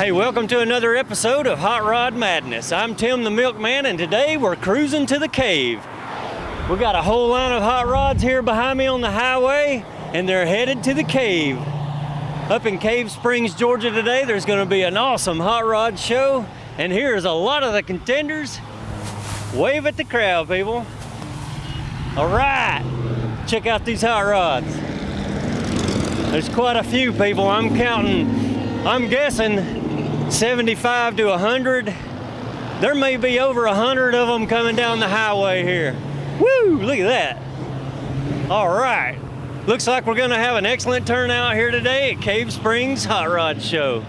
Hey, welcome to another episode of Hot Rod Madness. I'm Tim the Milkman, and today we're cruising to the cave. We got a whole line of hot rods here behind me on the highway, and they're headed to the cave. Up in Cave Springs, Georgia today, there's going to be an awesome hot rod show, and here's a lot of the contenders. Wave at the crowd, people. All right, check out these hot rods. There's quite a few, people. I'm guessing 75 to 100. There may be over 100 of them coming down the highway here. Woo, look at that. All right, looks like we're gonna have an excellent turnout here today at Cave Springs Hot Rod Show.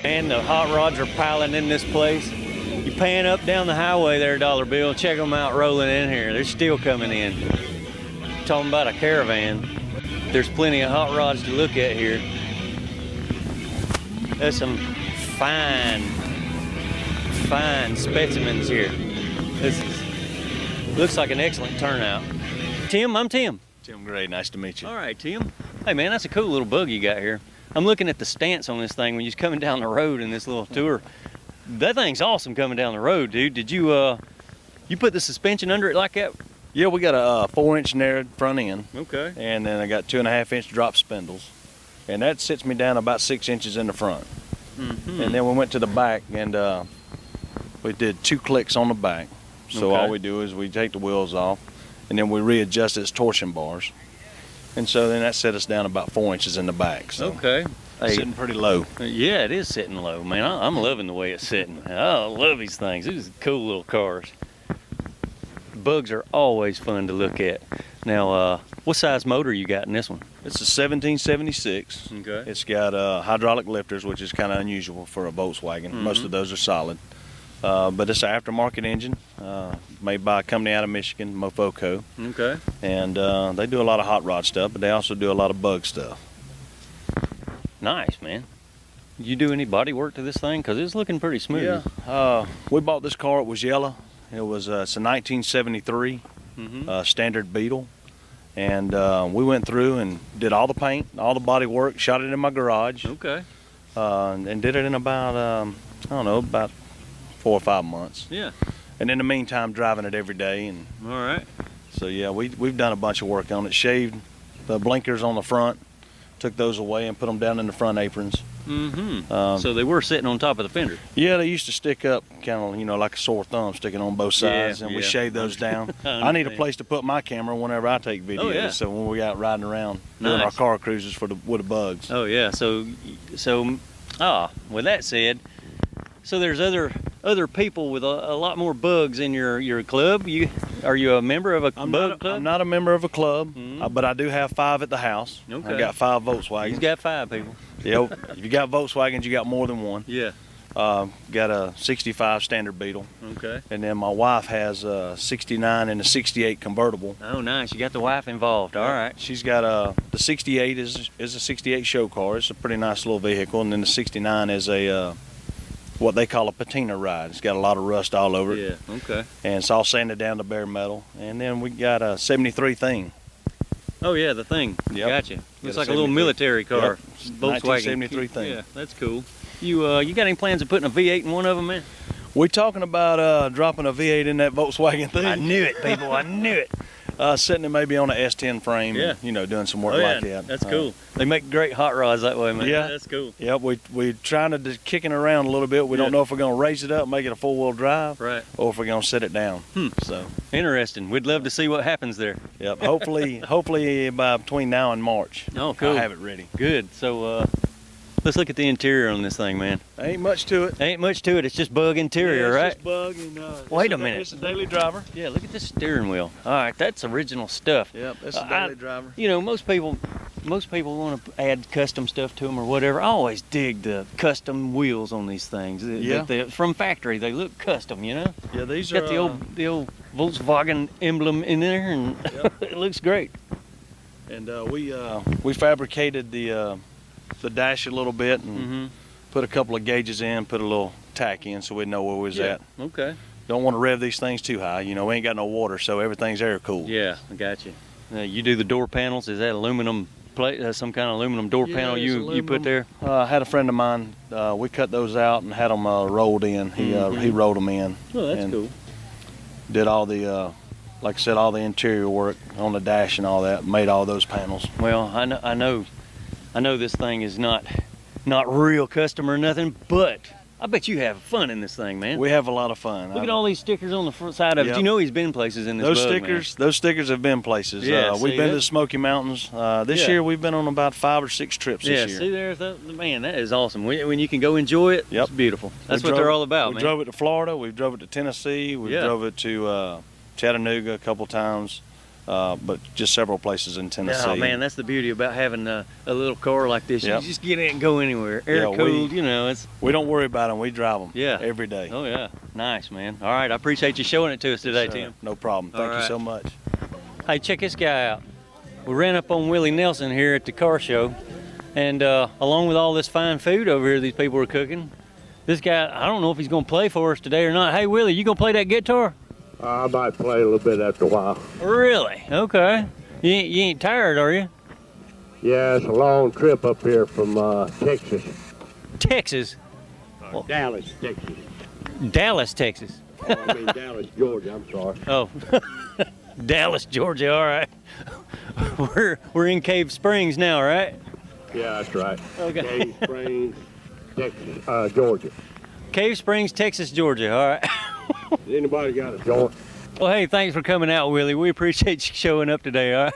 And the hot rods are piling in this place. You pan up down the highway there, Dollar Bill, check them out rolling in here. They're still coming in. Talking about a caravan. There's plenty of hot rods to look at here. There's some fine specimens here. Looks like an excellent turnout. Tim, I'm Tim. Tim Gray, nice to meet you. All right, Tim. Hey man, that's a cool little bug you got here. I'm looking at the stance on this thing when you're coming down the road in this little tour. That thing's awesome coming down the road, dude. Did you you put the suspension under it like that? Yeah, we got a 4-inch narrowed front end. Okay. And then I got 2.5-inch drop spindles. And that sits me down about 6 inches in the front. Mm-hmm. And then we went to the back and we did 2 clicks on the back. So all we do is we take the wheels off and then we readjust its torsion bars. And so then that set us down about 4 inches in the back. So okay. Hey, sitting pretty low. Yeah, it is sitting low, man. I'm loving the way it's sitting. I love these things. These are cool little cars. Bugs are always fun to look at. Now, what size motor you got in this one? It's a 1776. Okay. It's got hydraulic lifters, which is kind of unusual for a Volkswagen. Mm-hmm. Most of those are solid. But it's an aftermarket engine made by a company out of Michigan, Mofoco. Okay. And they do a lot of hot rod stuff, but they also do a lot of bug stuff. Nice, man. Did you do any body work to this thing? Because it's looking pretty smooth. Yeah. We bought this car. It was yellow. It was it's a 1973 standard Beetle. And we went through and did all the paint, all the body work, shot it in my garage. Okay. And did it in about, I don't know, about 4 or 5 months. Yeah. And in the meantime, driving it every day. And all right. So yeah, we've done a bunch of work on it. Shaved the blinkers on the front, took those away and put them down in the front aprons. Mm-hmm. So they were sitting on top of the fender. Yeah, they used to stick up kind of, like a sore thumb, sticking on both sides, and we shaved those down. I need a place to put my camera whenever I take videos. Oh, yeah. So when we out riding around doing our car cruises with the bugs. Oh yeah. So with that said, so there's other people with a lot more bugs in your club. Are you a member of a bug club? I'm not a member of a club, but I do have 5 at the house. Okay. I got 5 Volkswagens. He's got 5 people. Yeah, if you got Volkswagens, you got more than one. Yeah. Got a 65 standard Beetle. Okay. And then my wife has a 69 and a 68 convertible. Oh, nice. You got the wife involved. All right. She's got the 68 is a 68 show car. It's a pretty nice little vehicle. And then the 69 is a what they call a patina ride. It's got a lot of rust all over it. Yeah, okay. And it's all sanded down to bare metal. And then we got a 73 thing. Oh yeah, the thing. Yep. Gotcha. Looks like a 73. little military car. Yep. Volkswagen 1973 thing. Yeah, that's cool. You got any plans of putting a V8 in one of them, man? We talking about dropping a V8 in that Volkswagen thing. I knew it, people. I knew it. Sitting it maybe on an S10 frame. Yeah. You know, doing some work Oh, yeah, like that. that's cool. They make great hot rods that way, man. Yeah. That's cool. Yep. We trying to just kicking around a little bit. We don't know if we're gonna raise it up, make it a 4-wheel drive, Right. or if we're gonna set it down. So. Interesting. We'd love to see what happens there. Yep. Hopefully by between now and March. Oh, cool. I'll have it ready. Good. So let's look at the interior on this thing, man. Ain't much to it. Ain't much to it. It's just bug interior, it's right? Just bug and, Wait a minute. It's a daily driver. Yeah, look at this steering wheel. All right, that's original stuff. Yep, it's a daily driver. You know, most people want to add custom stuff to them or whatever. I always dig the custom wheels on these things. Yeah. From factory, they look custom, you know? Yeah, these are Got the old Volkswagen emblem in there, and Yep. it looks great. And we fabricated the dash a little bit and put a couple of gauges in, put a little tack in so we know where we was at. Okay. Don't want to rev these things too high. You know, we ain't got no water, so everything's air cooled. Yeah, I got you. You do the door panels. Is that aluminum plate? Some kind of aluminum door panel you put there? I had a friend of mine. We cut those out and had them rolled in. He rolled them in. Oh, that's and cool. Did all the, like I said, all the interior work on the dash and all that. Made all those panels. Well, I know this thing is not real custom or nothing, but I bet you have fun in this thing, man. We have a lot of fun. Look at all these stickers on the front side of it. Yep. You know he's been places in this Those bug, stickers, those stickers have been places. Yeah, we've see, been to that- the Smoky Mountains. This year we've been on about 5 or 6 trips man. Yeah, this year. see there's man, that is awesome. When you can go enjoy it, Yep. it's beautiful. That's We what drove- they're all about, we man. drove it to Florida. We drove it to Tennessee. We Yeah. drove it to Chattanooga a couple times, but just several places in Tennessee. Oh man, that's the beauty about having a little car like this. Yep. You just get in and go anywhere. Air Yeah, cooled, you know. It's We don't worry about them. We drive them Yeah. every day. oh yeah, nice man. All right, I appreciate you showing it to us today, So, Tim. no problem. Thank All you right. so much. Hey, check this guy out. We ran up on Willie Nelson here at the car show, and along with all this fine food over here these people were cooking, this guy, I don't know if he's gonna play for us today or not. Hey Willie, you gonna play that guitar? I might play a little bit after a while. Really? Okay. You ain't tired, are you? Yeah, it's a long trip up here from Texas. Texas? Dallas, Texas. Dallas, Texas. Oh, I mean Dallas, Georgia, I'm sorry. Oh, Dallas, Georgia. All right. We're in Cave Springs now, right? Yeah, that's right. Okay. Cave Springs, Texas, Georgia. Cave Springs, Texas, Georgia. All right. Has anybody got a joint? Well, hey, thanks for coming out, Willie. We appreciate you showing up today. All right.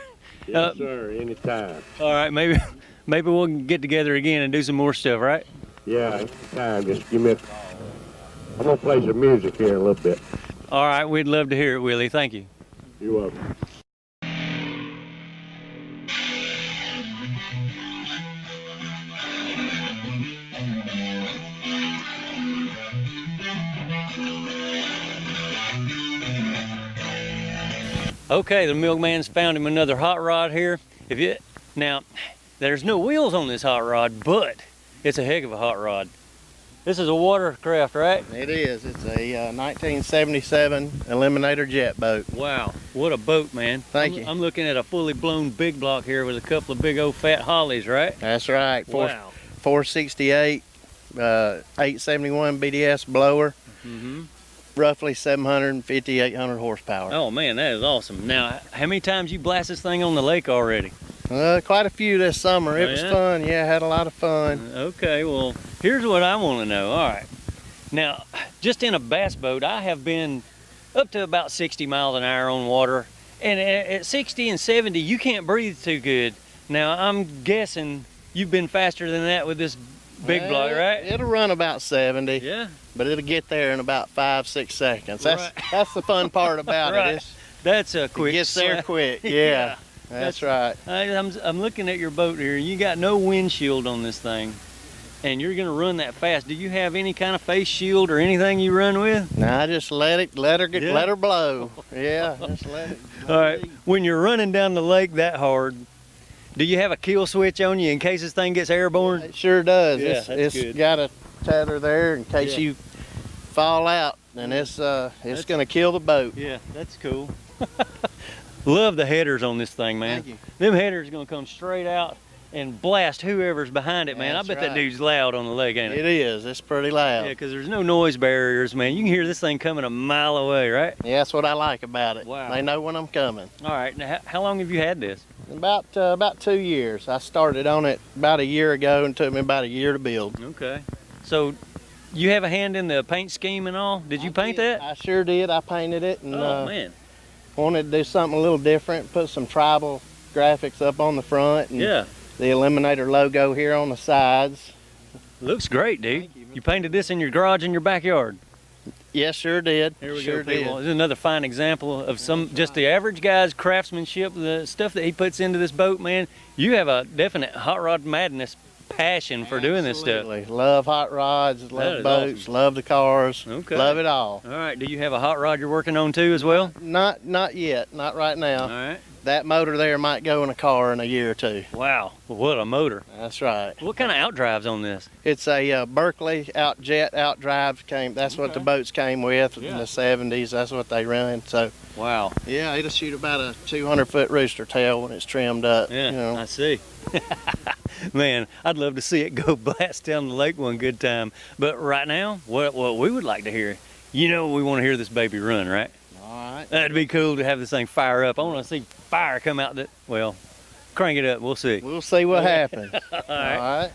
Yes, sir, anytime. All right. Maybe we'll get together again and do some more stuff, right? Yeah, anytime. Just give me a call. I'm going to play some music here in a little bit. All right. We'd love to hear it, Willie. Thank you. You're welcome. Okay, the milkman's found him another hot rod here. Now, there's no wheels on this hot rod, but it's a heck of a hot rod. This is a watercraft, right? It is. It's a 1977 Eliminator jet boat. Wow, what a boat, man. Thank you. I'm looking at a fully blown big block here with a couple of big old fat hollies, right? That's right. Wow. 468, 871 BDS blower, roughly 750, 800 horsepower. Oh man, that is awesome. Now, how many times you blast this thing on the lake already? Quite a few this summer. It was yeah? fun. Yeah, had a lot of fun. Okay, well, here's what I want to know. All right. Now, just in a bass boat, I have been up to about 60 miles an hour on water. And at 60 and 70, you can't breathe too good. Now, I'm guessing you've been faster than that with this big block, right? It'll run about 70. Yeah. But it'll get there in about 5-6 seconds. Right. That's the fun part about Right. it. That's a It quick gets there slap. quick. Yeah. Yeah. That's right. I'm looking at your boat here. You got no windshield on this thing, and you're gonna run that fast. Do you have any kind of face shield or anything you run with? Now I just let her blow. Yeah, just let it. All right. When you're running down the lake that hard, do you have a kill switch on you in case this thing gets airborne? It sure does. Yeah, It's that's good. got a tether there in case you fall out, and it's gonna kill the boat. Yeah, that's cool. Love the headers on this thing, man. Thank you. Them headers gonna come straight out and blast whoever's behind it, man. That's I bet that right. dude's loud on the lake, ain't it? It is. It's pretty loud. Yeah, because there's no noise barriers, man. You can hear this thing coming a mile away, right? Yeah, that's what I like about it. Wow. They know when I'm coming. All right, now how long have you had this? About 2 years. I started on it about a year ago, and it took me about a year to build. Okay. So you have a hand in the paint scheme and all? Did you paint that? I sure did. I painted it, and Oh, man. wanted to do something a little different. Put some tribal graphics up on the front, and Yeah. the Eliminator logo here on the sides. Looks great, dude. Thank you. You painted this in your garage in your backyard. Yes, sure did. Here we sure go, people. did. This is another fine example of just the average guy's craftsmanship, the stuff that he puts into this boat, man. You have a definite hot rod madness passion for doing this stuff. Absolutely. Love hot rods, That love is boats, awesome. love the cars. Okay. Love it all. All right. Do you have a hot rod you're working on too as well? Not yet. Not right now. All right. That motor there might go in a car in a year or two. Wow. What a motor. That's right. What kind of outdrives on this? It's a Berkeley outdrive. That's what the boats came with Yeah. in the 70s. That's what they run. So Wow. yeah, it'll shoot about a 200-foot rooster tail when it's trimmed up. Yeah, You know. I see. Man, I'd love to see it go blast down the lake one good time. But right now, what we would like to hear, we want to hear this baby run, right? All right. That'd be cool to have this thing fire up. I want to see fire come out crank it up. We'll see. We'll see what happens. All right. All right.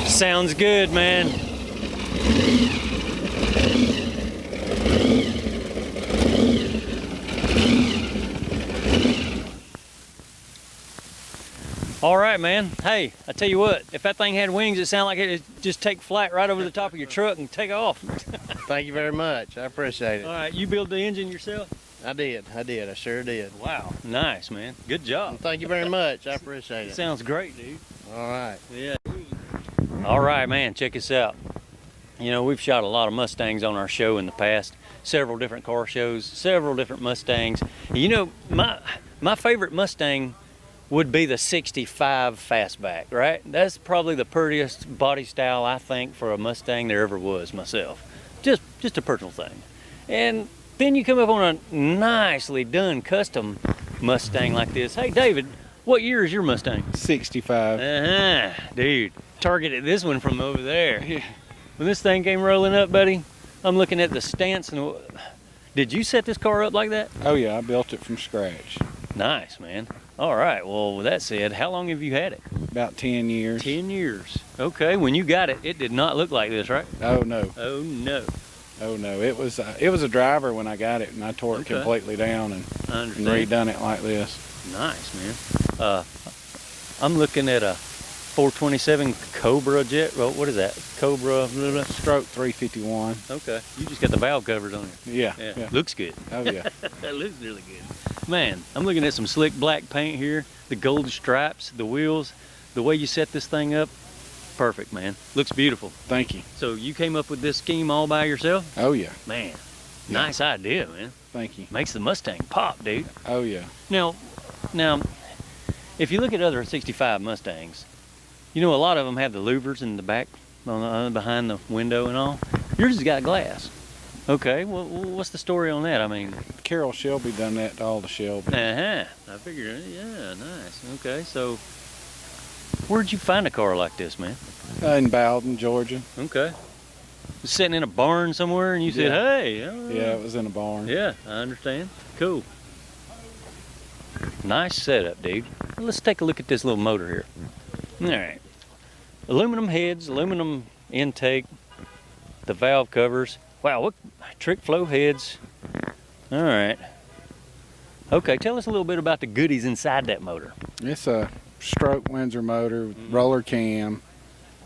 Sounds good, man. All right, man. Hey, I tell you what, if that thing had wings, it sounded like it'd just take flight right over the top of your truck and take off. Thank you very much. I appreciate it. All right, you build the engine yourself? I did. I sure did. Wow, nice, man. Good job. Thank you very much. I appreciate it. Sounds great, dude. All right. Yeah. All right, man, check this out. We've shot a lot of Mustangs on our show in the past, several different car shows, several different Mustangs. My favorite Mustang would be the 65 fastback, right? That's probably the prettiest body style, I think, for a Mustang there ever was myself. Just a personal thing. And then you come up on a nicely done custom Mustang like this. Hey, David, what year is your Mustang? 65. Dude, targeted this one from over there. When this thing came rolling up, buddy, I'm looking at the stance and did you set this car up like that? Oh yeah, I built it from scratch. Nice, man. All right, well, with that said, how long have you had it? About 10 years. 10 years. Okay, when you got it, it did not look like this, right? Oh no. Oh, no. Oh no. It was a driver when I got it, and I tore it Okay. completely down and I understand. redone it like this. Nice, man. I'm looking at a 427 Cobra jet. Well, what is that? Cobra. Blah, blah. Stroke 351. Okay. You just got the valve covers on it. Yeah. Yeah. Looks good. Oh yeah. That looks really good. Man, I'm looking at some slick black paint here, the gold stripes, the wheels, the way you set this thing up. Perfect, man. Looks beautiful. Thank you. So you came up with this scheme all by yourself? Oh yeah. Man, nice idea, man. Thank you. Makes the Mustang pop, dude. Oh yeah. Now, if you look at other 65 Mustangs, a lot of them have the louvers in the back, behind the window and all. Yours has got glass. Okay, well, what's the story on that? I mean, Carol Shelby done that to all the Shelby. I figured, yeah, nice. Okay, so where'd you find a car like this, man? In Bowden, Georgia. Okay. Sitting in a barn somewhere and you said, Yeah. hey. Yeah, it was in a barn. Yeah, I understand. Cool. Nice setup, dude. Let's take a look at this little motor here. All right. Aluminum heads, aluminum intake, the valve covers. Wow, what trick flow heads. All right. Okay, tell us a little bit about the goodies inside that motor. It's a stroke Windsor motor, roller cam.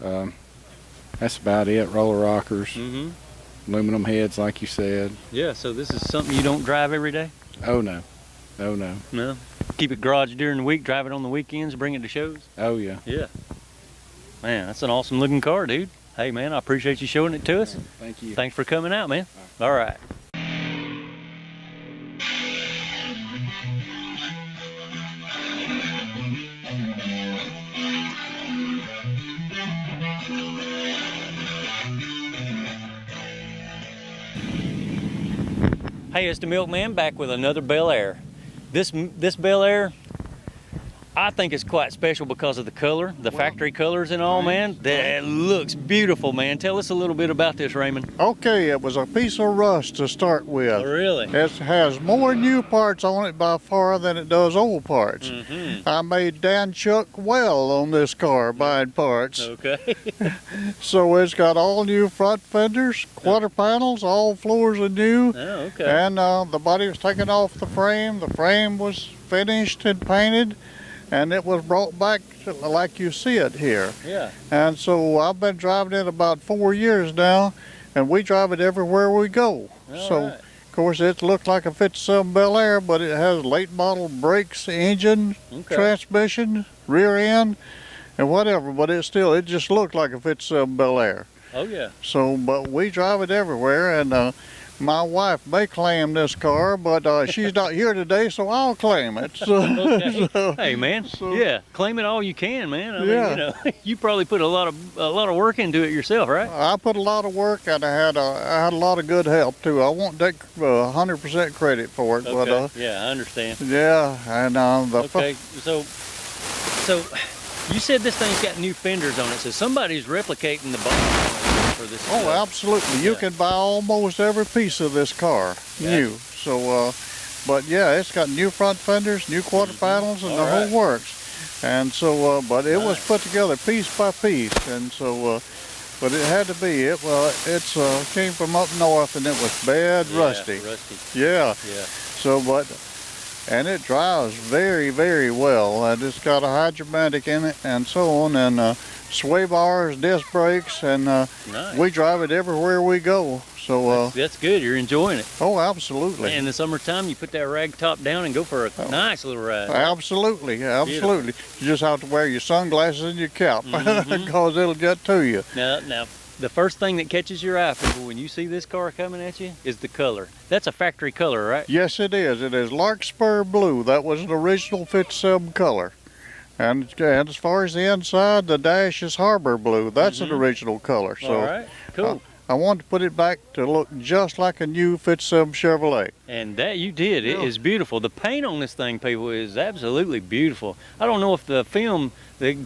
That's about it. Roller rockers, aluminum heads, like you said. Yeah, so this is something you don't drive every day? Oh no, oh no. No? Keep it garage during the week, drive it on the weekends, bring it to shows? Oh yeah. Yeah. Man, that's an awesome looking car, dude. Hey man, I appreciate you showing it to us. Thank you. Thanks for coming out, man. All right. Hey, it's the Milkman back with another Bel Air. This Bel Air, I think it's quite special because of the color, the factory colors and all, man. That looks beautiful, man. Tell us a little bit about this, Raymond. Okay, it was a piece of rust to start with. Oh, really? It has more new parts on it by far than it does old parts. I made Dan Chuck well on this car buying parts. Okay. So it's got all new front fenders, quarter panels, all floors are new. Oh, okay. And the body was taken off the frame. The frame was finished and painted. And it was brought back like you see it here. Yeah. And so I've been driving it about 4 years now, and we drive it everywhere we go. Of course, it looks like a 57 Bel Air, but it has late model brakes, engine, transmission, rear end, and whatever. But it just looked like a 57 Bel Air. Oh, yeah. So, but we drive it everywhere, and my wife may claim this car, but she's not here today, so I'll claim it. So, Okay. Hey, man. Yeah, claim it all you can, man. I mean, you know, you probably put a lot of work into it yourself, right? I put a lot of work, and I had a lot of good help too. I won't take 100% credit for it, Okay. Yeah, I understand. Yeah, and okay. So you said this thing's got new fenders on it, so somebody's replicating the body for this. Oh, absolutely. You can buy almost every piece of this car new. So, but yeah, it's got new front fenders, new quarter panels, and the whole works. And so, but it was put together piece by piece, and so, but it had to be. It came from up north, and it was bad rusty. Rusty. Yeah. Yeah. So, and it drives very, very well. And it's got a hydromatic in it, and so on, and sway bars, disc brakes, and Nice. we drive it everywhere we go. So that's good. You're enjoying it. oh, absolutely. In the summertime, you put that rag top down and go for a nice little ride. Absolutely. You just have to wear your sunglasses and your cap because it'll get to you. Now, the first thing that catches your eye, people, when you see this car coming at you, is the color. That's a factory color, right? Yes, it is. It is Larkspur Blue. That was an original 57 color. And as far as the inside, the dash is Harbor Blue. That's an original color. So all right, cool. I wanted to put it back to look just like a new 57 Chevrolet. And that you did. It is beautiful. The paint on this thing, people, is absolutely beautiful. I don't know if the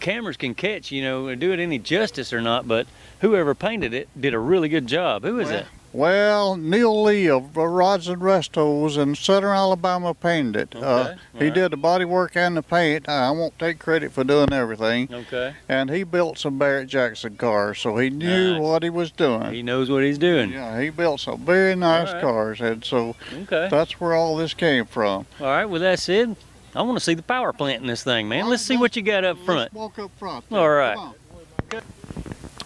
cameras can catch, or do it any justice or not, but whoever painted it did a really good job. Who is it? Well, Neil Lee of Rods and Restos in Southern Alabama painted it. He did the body work and the paint. I won't take credit for doing everything. Okay. And he built some Barrett Jackson cars, so he knew what he was doing. He knows what he's doing. Yeah, he built some very nice cars, and so that's where all this came from. All right, with that said, I want to see the power plant in this thing, man. Let's see what you got up front. Let's walk up front. All right.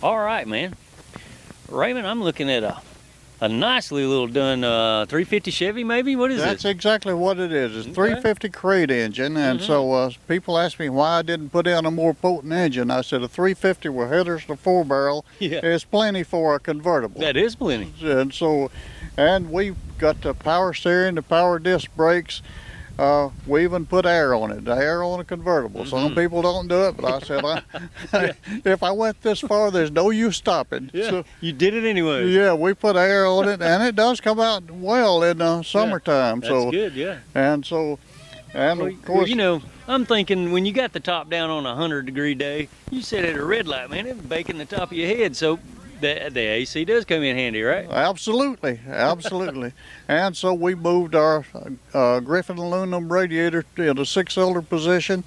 All right, man. Raymond, I'm looking at a nicely little done 350 Chevy, maybe? What is it? That's exactly what it is. It's 350 crate engine, and so people ask me why I didn't put in a more potent engine. I said a 350 with headers to 4-barrel is plenty for a convertible. That is plenty. And so, and we've got the power steering, the power disc brakes. We even put air on it, the air on a convertible. Some people don't do it, but I said, if I went this far, there's no use stopping. Yeah, so, you did it anyway. Yeah, we put air on it, and it does come out well in the summertime. That's good, yeah. And so, and of course, I'm thinking when you got the top down on a 100-degree day, you sit at a red light, man, it's baking the top of your head. So the AC does come in handy, right? Absolutely. And so we moved our Griffin aluminum radiator in a 6-cylinder position.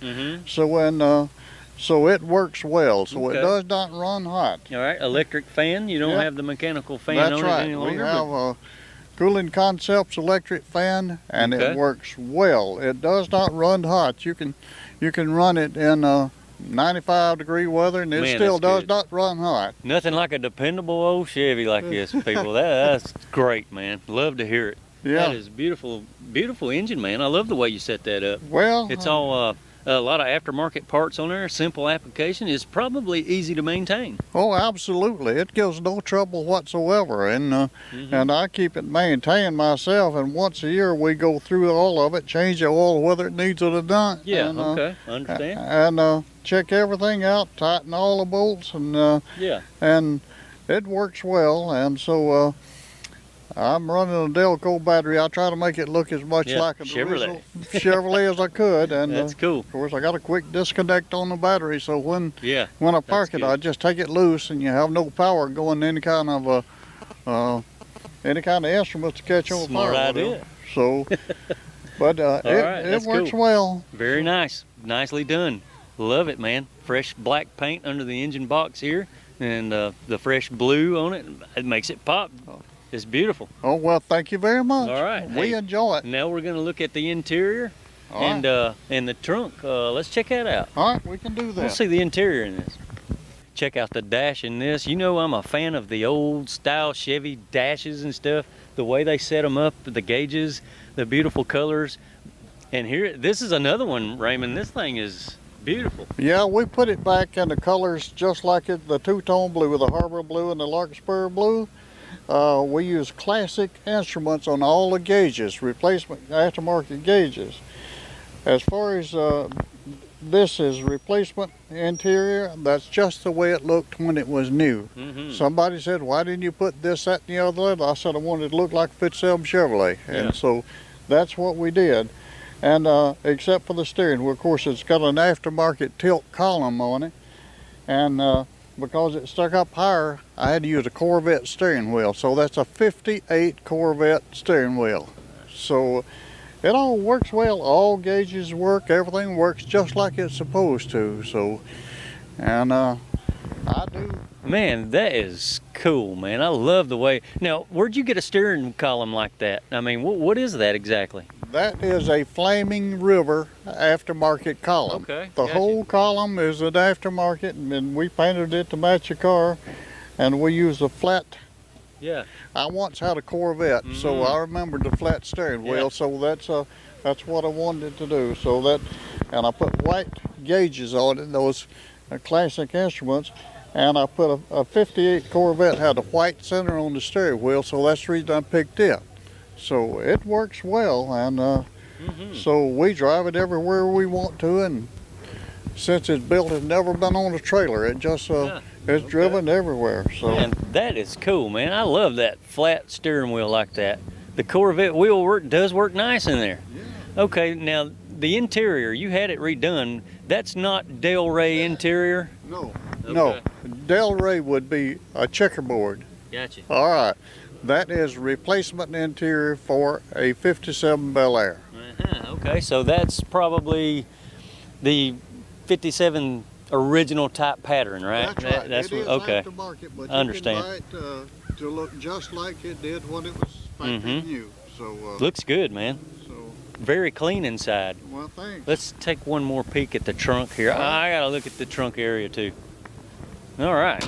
So it works well. So it does not run hot. All right, electric fan. You don't have the mechanical fan on it any longer. We have Cooling Concepts electric fan, and Okay. it works well. It does not run hot. You can run it in 95-degree weather, and it Man, still that's does good. not run hot. Nothing like a dependable old Chevy like this, people. That's great, man. Love to hear it. Yeah. That is beautiful, beautiful engine, man. I love the way you set that up. Well, It's all a lot of aftermarket parts on there. Simple application. It's probably easy to maintain. oh, absolutely. It gives no trouble whatsoever, and and I keep it maintained myself. And once a year, we go through all of it, change the oil whether it needs it or not. Yeah. and, Okay. Understand. And check everything out, tighten all the bolts, Yeah. and it works well. And so I'm running a Delco battery. I try to make it look as much Yeah, like a Chevrolet. original Chevrolet as I could. And That's cool. of course, I got a quick disconnect on the battery, so when Yeah. I park it, good. I just take it loose, and you have no power going any kind of instruments to catch on fire. Smart with it. idea. So, but right, it that's works cool. well. Very nice. Nicely done. Love it, man. Fresh black paint under the engine box here, and the fresh blue on it. It makes it pop. It's beautiful. Oh well, thank you very much. All right. We Hey, enjoy it. Now we're going to look at the interior All right. and the trunk. Let's check that out. All right, we can do that. We'll see the interior in this. Check out the dash in this. You know I'm a fan of the old style Chevy dashes and stuff. The way they set them up, the gauges, the beautiful colors. And here, this is another one, Raymond. This thing is beautiful. Yeah, we put it back in the colors just like it, the two-tone blue, the Harbor Blue and the Larkspur Blue. We use classic instruments on all the gauges, replacement aftermarket gauges. As far as this is replacement interior, that's just the way it looked when it was new. Mm-hmm. Somebody said, why didn't you put this, that, and the other? I said I wanted it to look like a 57 Chevrolet. Yeah. And so that's what we did. And except for the steering wheel, of course, it's got an aftermarket tilt column on it. And because it stuck up higher, I had to use a Corvette steering wheel. So that's a 58 Corvette steering wheel. So it all works well. All gauges work. Everything works just like it's supposed to. So, and I do. Man, that is cool, man. I love the way. Now, where'd you get a steering column like that? I mean, what is that exactly? That is a Flaming River aftermarket column. Okay, The gotcha. whole column is an aftermarket, and we painted it to match the car, and we use a flat. Yeah. I once had a Corvette, so I remembered the flat steering wheel. Yeah. So that's what I wanted to do. So that, and I put white gauges on it, those classic instruments. And I put a 58 Corvette had a white center on the steering wheel, so that's the reason I picked it. So it works well, and so we drive it everywhere we want to, and since it's built, it's never been on a trailer. It just it's driven everywhere. So Man, that is cool, man. I love that flat steering wheel like that. The Corvette wheel does work nice in there. Yeah. Okay, now the interior, you had it redone. That's not Del Rey interior? no, Okay. no, Del Rey would be a checkerboard. Gotcha. All right, that is replacement interior for a 57 Bel Air. Okay, so that's probably the 57 original type pattern, right? That's right. That's it is okay. aftermarket, but I understand. you can buy it to look just like it did when it was factory new. So, Looks good, man. so Very clean inside. well, thanks. Let's take one more peek at the trunk here. I gotta look at the trunk area too. All right.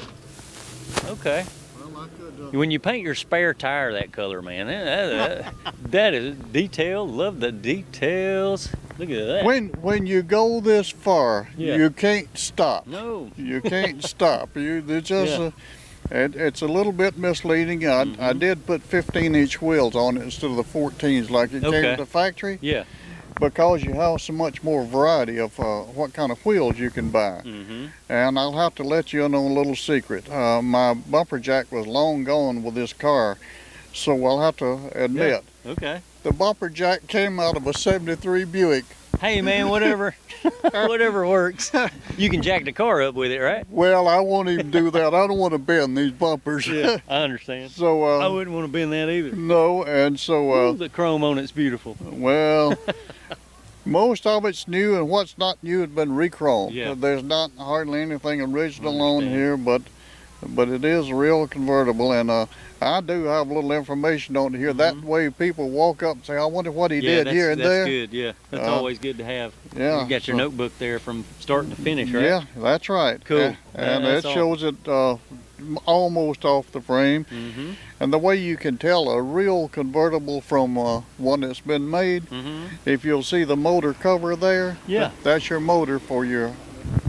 Okay. Well, I could. When you paint your spare tire that color, man, that is detailed. Love the details. Look at that. When you go this far, Yeah. you can't stop. No. You can't stop. They're just. Yeah. It's a little bit misleading. I did put 15-inch wheels on it instead of the 14s like it came Okay. to the factory, Yeah. because you have so much more variety of what kind of wheels you can buy. Mm-hmm. And I'll have to let you in on a little secret. My bumper jack was long gone with this car, so I'll have to admit, Okay. the bumper jack came out of a 73 Buick. Hey, man, whatever, whatever works. You can jack the car up with it, right? Well, I won't even do that. I don't want to bend these bumpers. I understand. So, I wouldn't want to bend that either. no, and so, Ooh, the chrome on it's beautiful. well, most of it's new, and what's not new has been re-chromed. Yeah. There's not hardly anything original on Understand. here, but but it is a real convertible, and I do have a little information on it here. That way people walk up and say, I wonder what he did here and there. That's good, yeah. That's always good to have. Yeah. You got your notebook there from start to finish, right? Yeah, that's right. Cool. And it shows it almost off the frame. Mm-hmm. And the way you can tell a real convertible from one that's been made, if you'll see the motor cover there, Yeah. that's your motor for your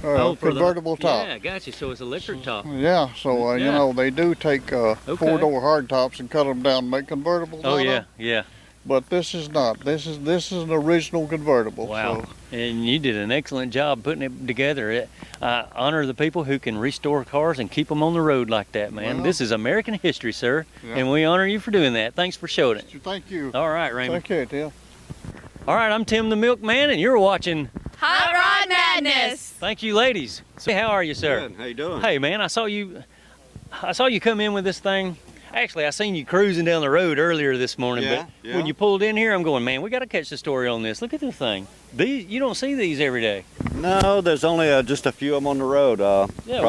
for convertible top. Yeah, gotcha. So it's electric top. Yeah, so you Yeah. know, they do take four-door hard tops and cut them down and make convertibles. Oh out of yeah, them. yeah. But this is not. This is an original convertible. Wow. So, And you did an excellent job putting it together. I honor the people who can restore cars and keep them on the road like that, man. Well, This is American history, sir. Yeah. And we honor you for doing that. Thanks for showing it. thank you. All right, Raymond. Thank you, Tim. All right, I'm Tim the Milkman, and you're watching Hot Rod Madness. Thank you, ladies. So, how are you, sir? Good. How you doing? Hey, man, I saw you come in with this thing. Actually, I seen you cruising down the road earlier this morning, Yeah, but when you pulled in here, I'm going, man, we got to catch the story on this. Look at this thing. These, you don't see these every day. No, there's only just a few of them on the road. Yeah,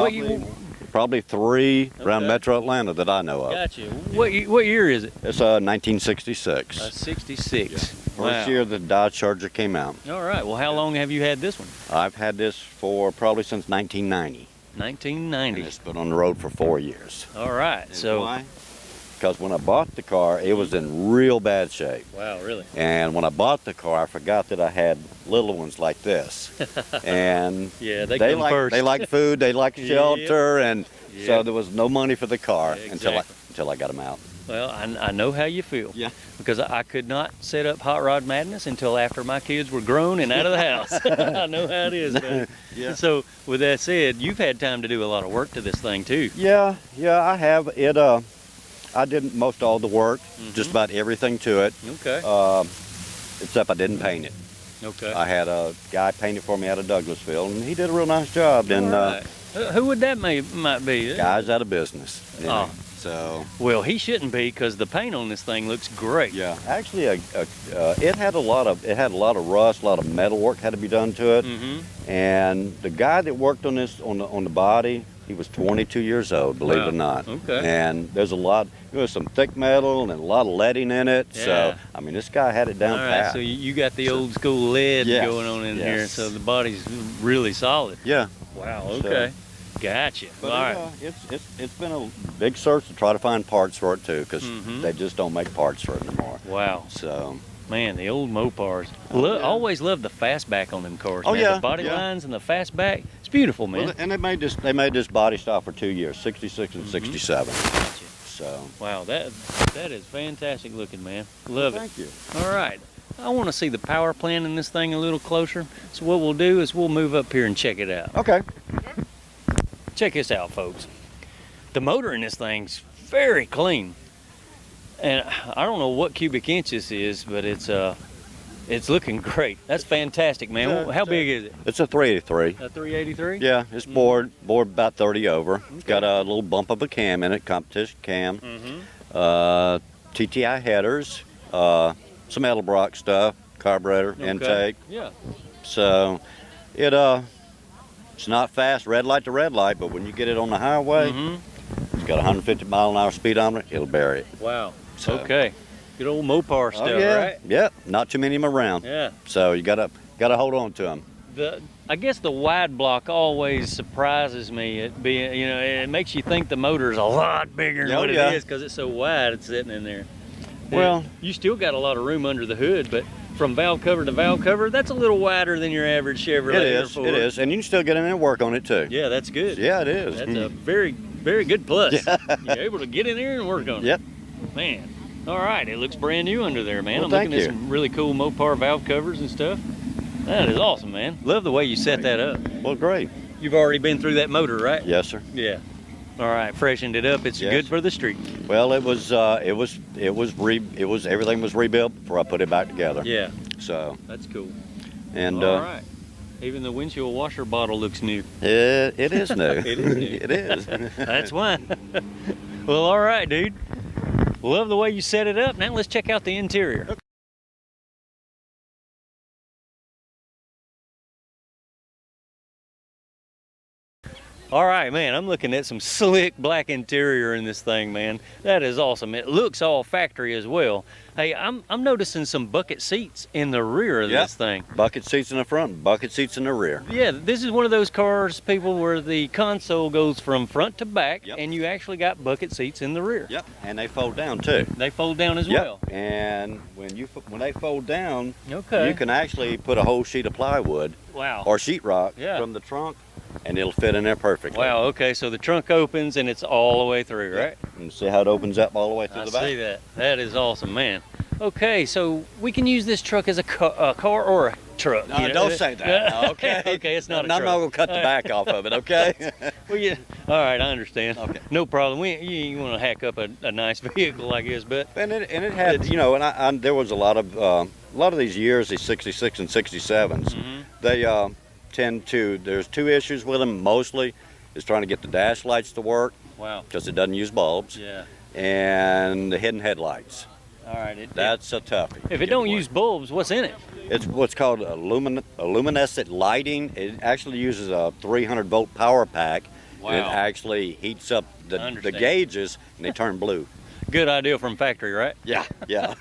probably three around Okay. Metro Atlanta that I know of. Gotcha. What year is it? It's 1966. 66. Wow. First year the Dodge Charger came out. All right. Well, how long have you had this one? I've had this for probably since 1990. 1990. And it's been on the road for 4 years. All right. And So. why? Because when I bought the car, it was in real bad shape. Wow, really? And when I bought the car, I forgot that I had little ones like this. And Yeah, they come like first. they like food, they like shelter, and Yeah. so there was no money for the car Yeah, until I got them out. Well, I know how you feel. Yeah. Because I could not set up Hot Rod Madness until after my kids were grown and out of the house. I know how it is, man. Yeah. So, with that said, you've had time to do a lot of work to this thing, too. Yeah, I have it. I did most all the work, just about everything to it, Okay. except I didn't paint it. Okay. I had a guy paint it for me out of Douglasville, and he did a real nice job. And All right. Who would that might be? guy's out of business. you know, Oh. So. Well, he shouldn't be, because the paint on this thing looks great. Yeah, actually, it had a lot of rust, a lot of metal work had to be done to it. Mm-hmm. And the guy that worked on this on the body, he was 22 years old, believe it or not. Okay. And there's some thick metal and a lot of leading in it. Yeah. So I mean, this guy had it down All right, pat. so you got the old school lead Yes, going on in here, yes. so the body's really solid. Yeah. Wow. So- Okay. Gotcha. But All right. it's been a big search to try to find parts for it too, because Mhm. they just don't make parts for it anymore. Wow. So. Man, the old Mopars. Yeah. Always loved the fastback on them cars. Oh, man. yeah, The body yeah. lines and the fastback. It's beautiful, man. Well, and they made this body style for 2 years, 66 and 67. Gotcha. So. Wow, that is fantastic looking, man. Love it. Thank you. All right. I want to see the power plant in this thing a little closer. So what we'll do is we'll move up here and check it out. Okay. Check this out, folks. The motor in this thing's very clean. And I don't know what cubic inch this is, but it's looking great. That's fantastic, man. Yeah, How big is it? It's a 383. A 383? Yeah, it's bored about 30 over. It's got a little bump of a cam in it, competition cam. Mm-hmm. TTI headers, some Edelbrock stuff, carburetor, intake. Yeah. So it's not fast red light to red light, but when you get it on the highway, Mm-hmm. it's got 150 mile an hour speedometer, it'll bury it. Wow. So- Okay. Good old Mopar stuff, Oh yeah, right? Yep. Not too many of them around. Yeah. So you gotta hold on to them. I guess the wide block always surprises me. It being, it makes you think the motor's a lot bigger than Oh, what yeah. it is, because it's so wide. It's sitting in there. Well- you still got a lot of room under the hood, but from valve cover to valve cover, that's a little wider than your average Chevrolet. or Ford. It is, and you can still get in there and work on it too. Yeah, that's good. Yeah, it is. That's a very, very good plus. Yeah. You're able to get in there and work on it. Yep. Man. All right, it looks brand new under there, man. Well, I'm looking thank at you. some really cool Mopar valve covers and stuff. That is awesome, man. Love the way you set that up. Well, great. You've already been through that motor, right? Yes, sir. Yeah. All right, freshened it up. It's Yes. good for the street. Well, everything was rebuilt before I put it back together. Yeah, So, that's cool. and All right. Even the windshield washer bottle looks new. it is new. It is new. It is. That's why. Well, all right, dude. Love the way you set it up. Now let's check out the interior. All right, man, I'm looking at some slick black interior in this thing, man. That is awesome. It looks all factory as well. Hey, I'm noticing some bucket seats in the rear of this thing. Bucket seats in the front, bucket seats in the rear. Yeah, this is one of those cars, people, where the console goes from front to back, and you actually got bucket seats in the rear. Yep, and they fold down too. They fold down as well. And when they fold down, Okay. you can actually put a whole sheet of plywood Wow. or sheetrock from the trunk, and it'll fit in there perfectly. Wow, okay, so the trunk opens and it's all the way through, right? And see how it opens up all the way through the back? I see that. That is awesome, man. Okay, so we can use this truck as a car or a truck. No, don't say that. Okay. Okay, it's not a I'm truck. not going to cut the back off of it, okay? Well, yeah. All right, I understand. Okay. No problem. You want to hack up a nice vehicle, I guess, but And it had, you know, and there was a lot of these years, these 66 and 67s. They tend to. There's two issues with them mostly, is trying to get the dash lights to work. Wow. Because it doesn't use bulbs. Yeah. And the hidden headlights. All right. That's a toughie. If it don't use bulbs, what's in it? It's what's called luminescent lighting. It actually uses a 300-volt power pack. Wow. And it actually heats up the gauges, and they turn blue. Good idea from factory, right? Yeah, yeah.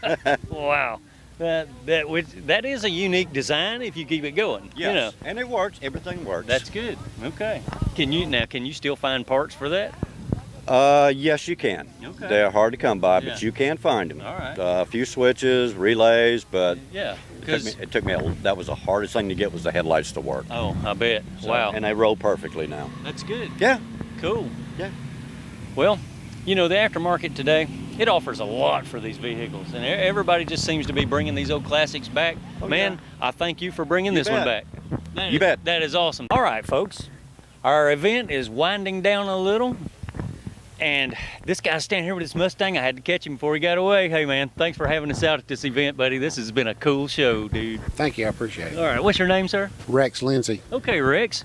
Wow. That is a unique design if you keep it going. Yes. You know. And it works. Everything works. That's good. Okay. Can you still find parts for that? Yes, you can. Okay. They're hard to come by, Yeah. but you can find them. All right. A few switches, relays, but Yeah. it took me that was the hardest thing to get was the headlights to work. Oh, I bet. So, Wow. And they roll perfectly now. That's good. Yeah. Cool. Yeah. Well, you know, the aftermarket today, it offers a lot for these vehicles, and everybody just seems to be bringing these old classics back. Man, I thank you for bringing this one back. You bet. That is awesome. All right, folks, our event is winding down a little, and this guy's standing here with his Mustang. I had to catch him before he got away. Hey, man, thanks for having us out at this event, buddy. This has been a cool show, dude. Thank you, I appreciate it. All right, what's your name, sir? Rex Lindsay. Okay, Rex,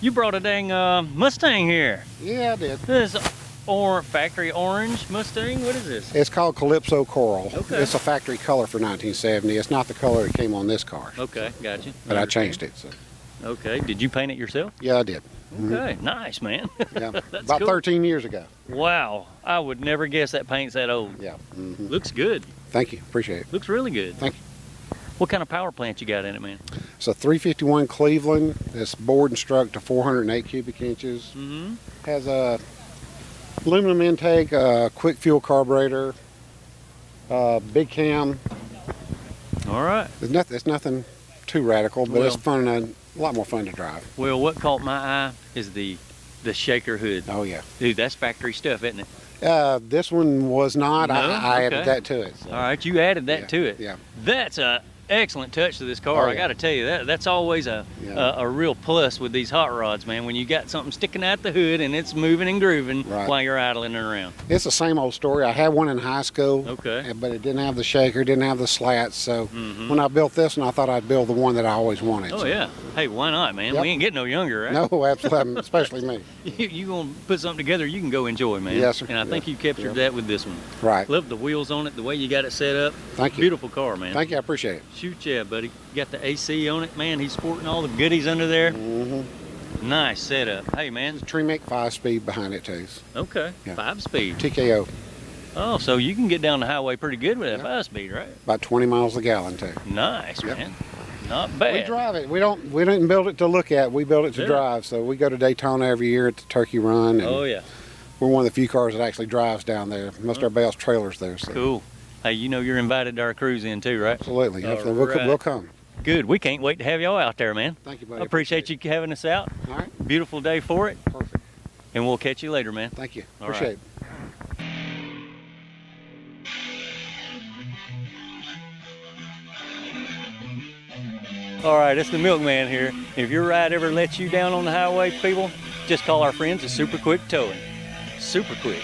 you brought a dang Mustang here. Yeah, I did. This factory orange Mustang. What is this? It's called Calypso Coral. Okay. It's a factory color for 1970. It's not the color that came on this car. Okay, gotcha. But I changed it. So. Okay, did you paint it yourself? Yeah, I did. Okay, nice, man. Yeah. That's About cool. 13 years ago. Wow, I would never guess that paint's that old. Yeah. Looks good. Thank you. Appreciate it. Looks really good. Thank you. What kind of power plant you got in it, man? It's a 351 Cleveland. It's bored and struck to 408 cubic inches. Has a aluminum intake, quick fuel carburetor, big cam. All right. It's nothing too radical, but it's fun and a lot more fun to drive. Well, what caught my eye is the shaker hood. Oh yeah. Dude, that's factory stuff, isn't it? This one was not. No? I Okay. added that to it. So. All right, you added that to it. Yeah. That's a excellent touch to this car. Oh, I yeah. got to tell you that's always a real plus with these hot rods, man. When you got something sticking out the hood and it's moving and grooving while you're idling it around. It's the same old story. I had one in high school. Okay. But it didn't have the shaker, didn't have the slats. So when I built this one, I thought I'd build the one that I always wanted. Oh so. yeah. Hey, why not, man? Yep. We ain't getting no younger, right? No, absolutely, especially me. You gonna put something together you can go enjoy, man. Yes, sir. And I think you captured Yep. that with this one. Right. Love the wheels on it, the way you got it set up. Thank you. Beautiful car, man. Thank you. I appreciate it. Shoot, yeah, buddy. Got the AC on it, man. He's sporting all the goodies under there. Nice setup. Hey, man. Tremec 5-speed behind it too. Okay. Yeah. 5-speed. TKO. Oh, so you can get down the highway pretty good with that 5-speed, right? About 20 miles a gallon too. Nice, Yep. man. Not bad. We drive it. We didn't build it to look at. We built it to Yeah. drive. So we go to Daytona every year at the Turkey Run. And Oh yeah. we're one of the few cars that actually drives down there. Most of our bale's trailers there. So. Cool. Hey, you know you're invited to our cruise in too, right? Absolutely. All Absolutely. right. We'll come. Good. We can't wait to have y'all out there, man. Thank you, buddy. I appreciate you having us out. All right. Beautiful day for it. Perfect. And we'll catch you later, man. Thank you. All Appreciate right. it. All right, it's the milkman here. If your ride ever lets you down on the highway, people, just call our friends at Super Quick Towing. Super quick.